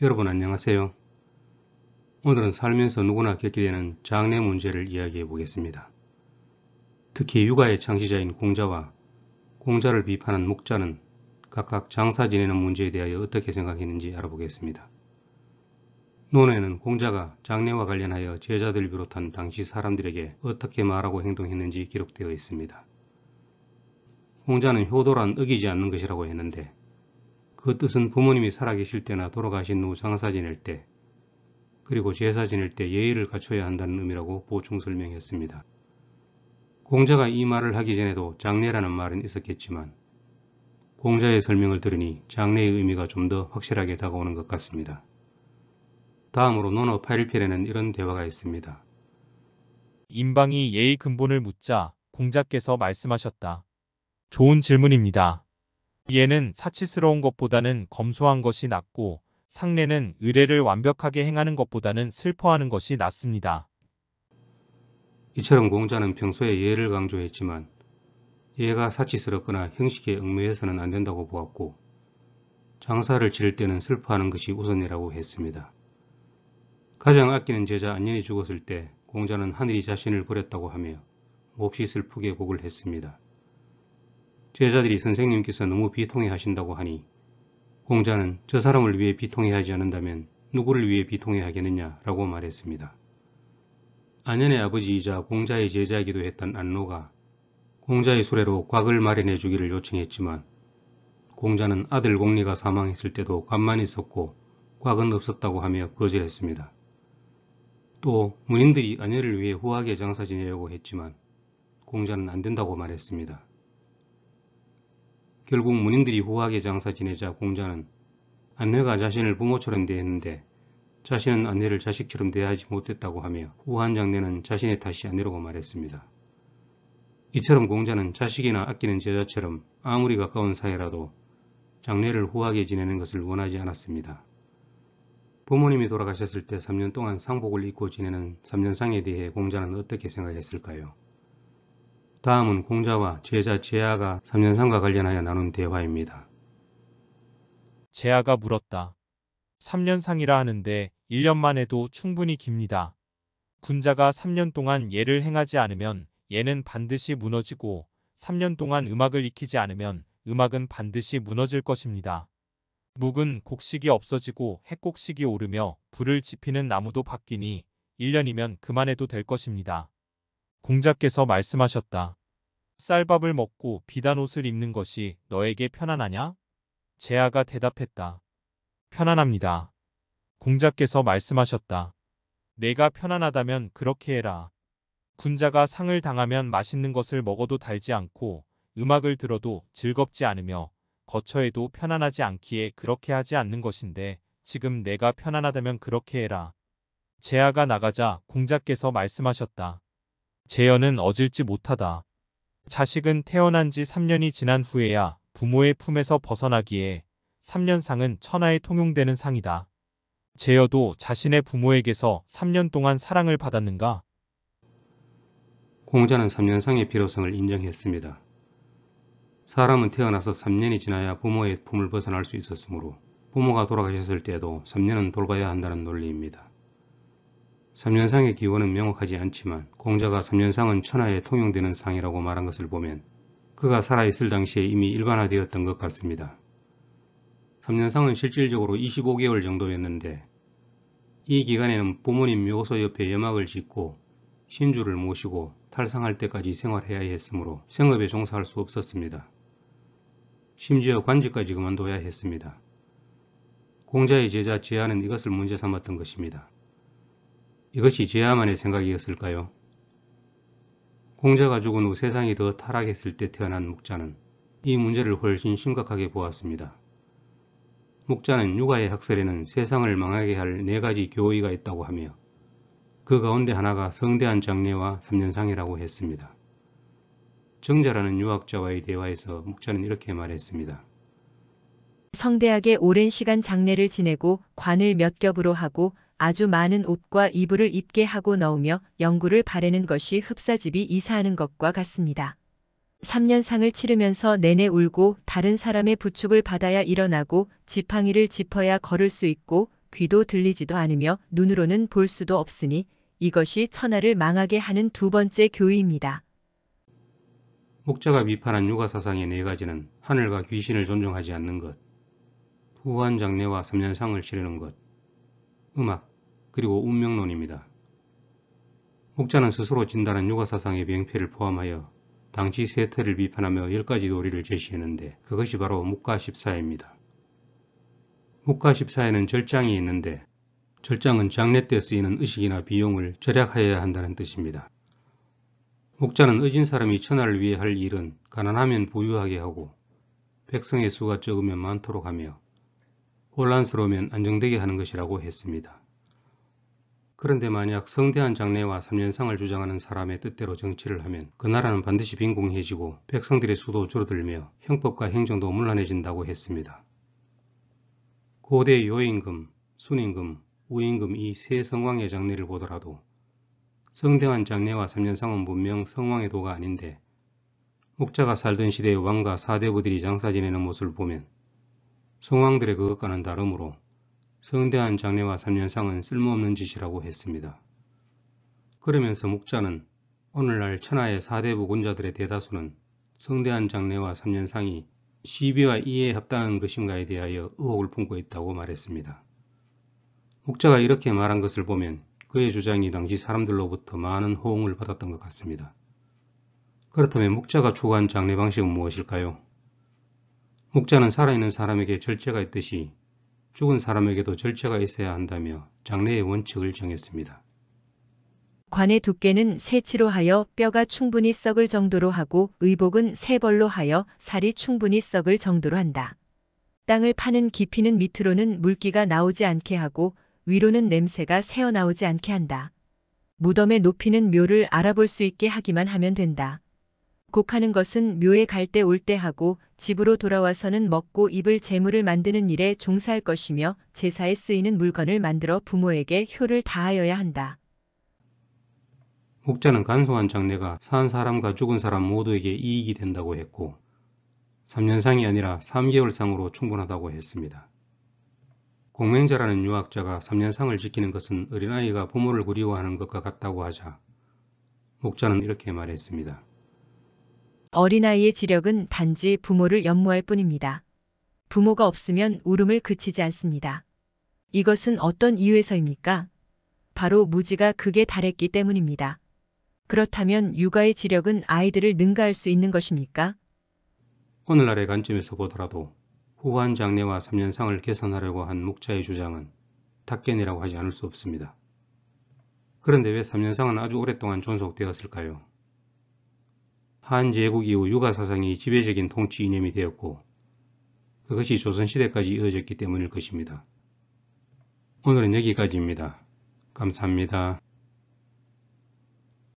여러분 안녕하세요. 오늘은 살면서 누구나 겪게 되는 장래 문제를 이야기해 보겠습니다. 특히 육아의 창시자인 공자와 공자를 비판한 목자는 각각 장사 지내는 문제에 대하여 어떻게 생각했는지 알아보겠습니다. 논에는 공자가 장래와 관련하여 제자들을 비롯한 당시 사람들에게 어떻게 말하고 행동했는지 기록되어 있습니다. 공자는 효도란 어기지 않는 것이라고 했는데 그 뜻은 부모님이 살아계실 때나 돌아가신 후 장사 지낼 때 그리고 제사 지낼 때 예의를 갖춰야 한다는 의미라고 보충 설명했습니다. 공자가 이 말을 하기 전에도 장례라는 말은 있었겠지만 공자의 설명을 들으니 장례의 의미가 좀 더 확실하게 다가오는 것 같습니다. 다음으로 논어 8일편에는 이런 대화가 있습니다. 임방이 예의 근본을 묻자 공자께서 말씀하셨다. 좋은 질문입니다. 예는 사치스러운 것보다는 검소한 것이 낫고 상례는 의례를 완벽하게 행하는 것보다는 슬퍼하는 것이 낫습니다. 이처럼 공자는 평소에 예를 강조했지만 예가 사치스럽거나 형식에 얽매여서는 안 된다고 보았고 장사를 지을 때는 슬퍼하는 것이 우선이라고 했습니다. 가장 아끼는 제자 안년이 죽었을 때 공자는 하늘이 자신을 버렸다고 하며 몹시 슬프게 곡을 했습니다. 제자들이 선생님께서 너무 비통해 하신다고 하니 공자는 저 사람을 위해 비통해 하지 않는다면 누구를 위해 비통해 하겠느냐 라고 말했습니다. 안년의 아버지이자 공자의 제자이기도 했던 안로가 공자의 수레로 곽을 마련해 주기를 요청했지만 공자는 아들 공리가 사망했을 때도 곽만 있었고 곽은 없었다고 하며 거절했습니다. 또 문인들이 안년을 위해 후하게 장사 지내려고 했지만 공자는 안 된다고 말했습니다. 결국 문인들이 후하게 장사 지내자 공자는 안내가 자신을 부모처럼 대했는데 자신은 안내를 자식처럼 대하지 못했다고 하며 후한 장례는 자신의 탓이 아니라고 말했습니다. 이처럼 공자는 자식이나 아끼는 제자처럼 아무리 가까운 사이라도 장례를 후하게 지내는 것을 원하지 않았습니다. 부모님이 돌아가셨을 때 3년 동안 상복을 입고 지내는 3년상에 대해 공자는 어떻게 생각했을까요? 다음은 공자와 제자 제아가 3년상과 관련하여 나눈 대화입니다. 제아가 물었다. 3년상이라 하는데 1년만 해도 충분히 깁니다. 군자가 3년 동안 예를 행하지 않으면 예는 반드시 무너지고 3년 동안 음악을 익히지 않으면 음악은 반드시 무너질 것입니다. 묵은 곡식이 없어지고 핵곡식이 오르며 불을 지피는 나무도 바뀌니 1년이면 그만해도 될 것입니다. 공자께서 말씀하셨다. 쌀밥을 먹고 비단 옷을 입는 것이 너에게 편안하냐? 제아가 대답했다. 편안합니다. 공자께서 말씀하셨다. 내가 편안하다면 그렇게 해라. 군자가 상을 당하면 맛있는 것을 먹어도 달지 않고 음악을 들어도 즐겁지 않으며 거처에도 편안하지 않기에 그렇게 하지 않는 것인데 지금 내가 편안하다면 그렇게 해라. 제아가 나가자 공자께서 말씀하셨다. 재현은 어질지 못하다. 자식은 태어난 지 3년이 지난 후에야 부모의 품에서 벗어나기에 3년상은 천하에 통용되는 상이다. 제여도 자신의 부모에게서 3년 동안 사랑을 받았는가? 공자는 3년상의 필요성을 인정했습니다. 사람은 태어나서 3년이 지나야 부모의 품을 벗어날 수 있었으므로 부모가 돌아가셨을 때에도 3년은 돌봐야 한다는 논리입니다. 3년상의 기원은 명확하지 않지만 공자가 3년상은 천하에 통용되는 상이라고 말한 것을 보면 그가 살아있을 당시에 이미 일반화되었던 것 같습니다. 3년상은 실질적으로 25개월 정도였는데 이 기간에는 부모님 묘소 옆에 여막을 짓고 신주를 모시고 탈상할 때까지 생활해야 했으므로 생업에 종사할 수 없었습니다. 심지어 관직까지 그만둬야 했습니다. 공자의 제자 제아는 이것을 문제 삼았던 것입니다. 이것이 제아만의 생각이었을까요? 공자가 죽은 후 세상이 더 타락했을 때 태어난 목자는 이 문제를 훨씬 심각하게 보았습니다. 목자는 육아의 학설에는 세상을 망하게 할 4가지 교의가 있다고 하며 그 가운데 하나가 성대한 장례와 3년상이라고 했습니다. 정자라는 유학자와의 대화에서 목자는 이렇게 말했습니다. 성대하게 오랜 시간 장례를 지내고 관을 몇 겹으로 하고 아주 많은 옷과 이불을 입게 하고 넣으며 영구를 바라는 것이 흡사집이 이사하는 것과 같습니다. 3년상을 치르면서 내내 울고 다른 사람의 부축을 받아야 일어나고 지팡이를 짚어야 걸을 수 있고 귀도 들리지도 않으며 눈으로는 볼 수도 없으니 이것이 천하를 망하게 하는 두 번째 교의입니다. 목자가 비판한 육아사상의 네 가지는 하늘과 귀신을 존중하지 않는 것, 후한장래와 삼년상을 치르는 것, 음악, 그리고 운명론입니다. 목자는 스스로 진단한 육아사상의 병폐를 포함하여 당시 세태를 비판하며 10가지 도리를 제시했는데 그것이 바로 묵가십사입니다. 묵가십사에는 절장이 있는데 절장은 장례 때 쓰이는 의식이나 비용을 절약하여야 한다는 뜻입니다. 목자는 의진 사람이 천하를 위해 할 일은 가난하면 부유하게 하고 백성의 수가 적으면 많도록 하며 혼란스러우면 안정되게 하는 것이라고 했습니다. 그런데 만약 성대한 장래와 삼년상을 주장하는 사람의 뜻대로 정치를 하면 그 나라는 반드시 빈궁해지고 백성들의 수도 줄어들며 형법과 행정도 문란해진다고 했습니다. 고대 요임금, 순임금, 우임금 이 세 성왕의 장례를 보더라도 성대한 장례와 삼년상은 분명 성왕의 도가 아닌데 목자가 살던 시대의 왕과 사대부들이 장사 지내는 모습을 보면 성왕들의 그것과는 다르므로 성대한 장례와 삼년상은 쓸모없는 짓이라고 했습니다. 그러면서 목자는 오늘날 천하의 사대부 군자들의 대다수는 성대한 장례와 삼년상이 시비와 이해에 합당한 것인가에 대하여 의혹을 품고 있다고 말했습니다. 목자가 이렇게 말한 것을 보면 그의 주장이 당시 사람들로부터 많은 호응을 받았던 것 같습니다. 그렇다면 목자가 추구한 장례 방식은 무엇일까요? 목자는 살아있는 사람에게 절제가 있듯이 죽은 사람에게도 절제가 있어야 한다며 장례의 원칙을 정했습니다. 관의 두께는 세치로 하여 뼈가 충분히 썩을 정도로 하고 의복은 세벌로 하여 살이 충분히 썩을 정도로 한다. 땅을 파는 깊이는 밑으로는 물기가 나오지 않게 하고 위로는 냄새가 새어나오지 않게 한다. 무덤의 높이는 묘를 알아볼 수 있게 하기만 하면 된다. 곡하는 것은 묘에 갈 때 올 때 하고 집으로 돌아와서는 먹고 입을 재물을 만드는 일에 종사할 것이며 제사에 쓰이는 물건을 만들어 부모에게 효를 다하여야 한다. 목자는 간소한 장례가 산 사람과 죽은 사람 모두에게 이익이 된다고 했고 3년상이 아니라 3개월상으로 충분하다고 했습니다. 공맹자라는 유학자가 3년상을 지키는 것은 어린아이가 부모를 그리워하는 것과 같다고 하자 목자는 이렇게 말했습니다. 어린아이의 지력은 단지 부모를 연모할 뿐입니다. 부모가 없으면 울음을 그치지 않습니다. 이것은 어떤 이유에서입니까? 바로 무지가 극에 달했기 때문입니다. 그렇다면 육아의 지력은 아이들을 능가할 수 있는 것입니까? 오늘날의 관점에서 보더라도 후한 장례와 3년상을 개선하려고 한 목자의 주장은 탁견이라고 하지 않을 수 없습니다. 그런데 왜 3년상은 아주 오랫동안 존속되었을까요? 한 제국 이후 육아사상이 지배적인 통치 이념이 되었고 그것이 조선시대까지 이어졌기 때문일 것입니다. 오늘은 여기까지입니다. 감사합니다.